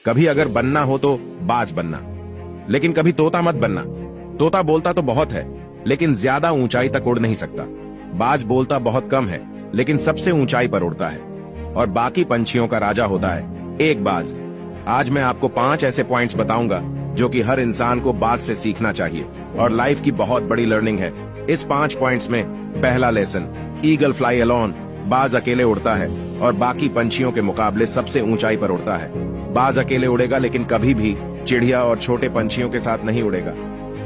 कभी अगर बनना हो तो बाज बनना, लेकिन कभी तोता मत बनना। तोता बोलता तो बहुत है, लेकिन ज्यादा ऊंचाई तक उड़ नहीं सकता। बाज बोलता बहुत कम है, लेकिन सबसे ऊंचाई पर उड़ता है और बाकी पंछियों का राजा होता है एक बाज। आज मैं आपको 5 ऐसे पॉइंट्स बताऊंगा जो कि हर इंसान को बाज से सीखना चाहिए और लाइफ की बहुत बड़ी लर्निंग है। इस 5 पॉइंट्स में पहला लेसन, ईगल फ्लाई अलोन। बाज अकेले उड़ता है और बाकी पंछियों के मुकाबले सबसे ऊंचाई पर उड़ता है। बाज अकेले उड़ेगा, लेकिन कभी भी चिड़िया और छोटे पंछियों के साथ नहीं उड़ेगा।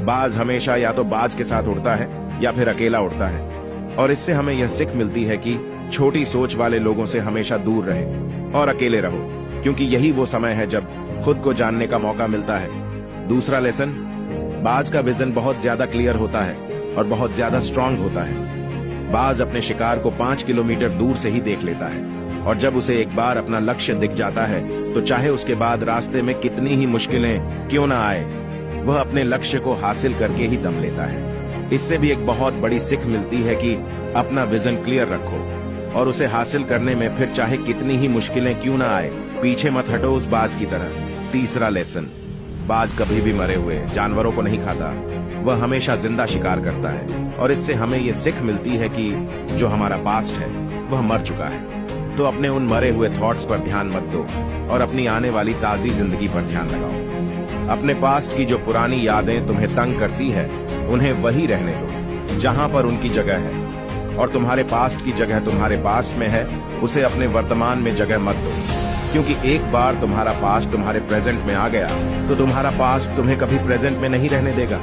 बाज हमेशा या तो बाज के साथ उड़ता है या फिर अकेला उड़ता है। और इससे हमें यह सीख मिलती है कि छोटी सोच वाले लोगों से हमेशा दूर रहे और अकेले रहो, क्योंकि यही वो समय है जब खुद को जानने का मौका मिलता है। दूसरा लेसन, बाज का विजन बहुत ज्यादा क्लियर होता है और बहुत ज्यादा स्ट्रांग होता है। बाज अपने शिकार को 5 किलोमीटर दूर से ही देख लेता है और जब उसे एक बार अपना लक्ष्य दिख जाता है तो चाहे उसके बाद रास्ते में कितनी ही मुश्किलें क्यों ना आए, वह अपने लक्ष्य को हासिल करके ही दम लेता है। इससे भी एक बहुत बड़ी सीख मिलती है कि अपना विजन क्लियर रखो और उसे हासिल करने में फिर चाहे कितनी ही मुश्किलें क्यों ना आए, पीछे मत हटो उस बाज की तरह। तीसरा लेसन, बाज कभी भी मरे हुए जानवरों को नहीं खाता, वह हमेशा जिंदा शिकार करता है। और इससे हमें यह सीख मिलती है कि जो हमारा पास्ट है वह मर चुका है, तो अपने उन मरे हुए थॉट्स पर ध्यान मत दो और अपनी आने वाली ताजी जिंदगी पर ध्यान लगाओ। अपने पास्ट की जो पुरानी यादें तुम्हें तंग करती है, उन्हें वही रहने दो जहां पर उनकी जगह है, और तुम्हारे पास्ट की जगह तुम्हारे पास्ट में है, उसे अपने वर्तमान में जगह मत दो। क्योंकि एक बार तुम्हारा पास्ट तुम्हारे प्रेजेंट में आ गया तो तुम्हारा पास्ट तुम्हें कभी प्रेजेंट में नहीं रहने देगा।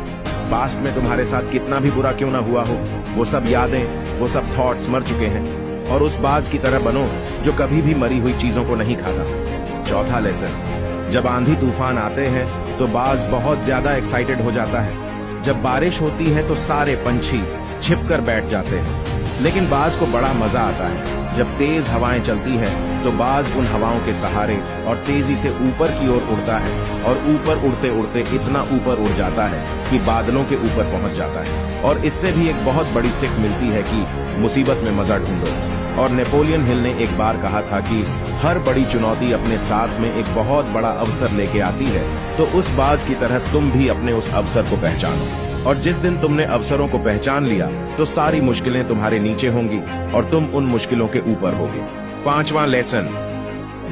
पास्ट में तुम्हारे साथ कितना भी बुरा क्यों ना हुआ हो, वो सब यादें, वो सब थॉट्स मर चुके हैं। और उस बाज की तरह बनो जो कभी भी मरी हुई चीजों को नहीं खाता। चौथा लेसन, जब आंधी तूफान आते हैं तो बाज बहुत ज्यादा एक्साइटेड हो जाता है। जब बारिश होती है तो सारे पंछी छिपकर बैठ जाते हैं, लेकिन बाज को बड़ा मजा आता है जब तेज हवाएं चलती हैं तो बाज उन हवाओं के सहारे और तेजी से ऊपर की ओर उड़ता है और ऊपर उड़ते उड़ते इतना ऊपर उड़ जाता है कि बादलों के ऊपर पहुंच जाता है। और इससे भी एक बहुत बड़ी सीख मिलती है कि मुसीबत में मजा ढूंढो। और नेपोलियन हिल ने एक बार कहा था कि हर बड़ी चुनौती अपने साथ में एक बहुत बड़ा अवसर लेके आती है, तो उस बाज की तरह तुम भी अपने उस अवसर को पहचानो। और जिस दिन तुमने अवसरों को पहचान लिया तो सारी मुश्किलें तुम्हारे नीचे होंगी और तुम उन मुश्किलों के ऊपर होगे। पांचवां लेसन,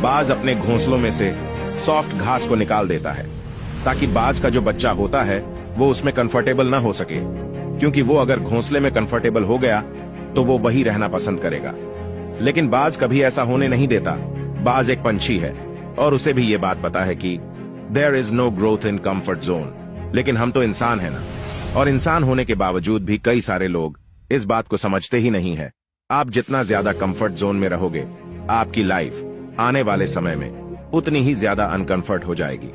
बाज अपने घोंसलों में से सॉफ्ट घास को निकाल देता है ताकि बाज का जो बच्चा होता है वो उसमें कंफर्टेबल ना हो सके, क्योंकि वो अगर घोंसले में कंफर्टेबल हो गया तो वो वही रहना पसंद करेगा। लेकिन बाज कभी ऐसा होने नहीं देता। बाज एक पंछी है और उसे भी ये बात पता है कि there is no growth in comfort zone. लेकिन हम तो इंसान है ना, और इंसान होने के बावजूद भी कई सारे लोग इस बात को समझते ही नहीं है। आप जितना ज्यादा कंफर्ट जोन में रहोगे, आपकी लाइफ आने वाले समय में उतनी ही ज्यादा अनकंफर्ट हो जाएगी।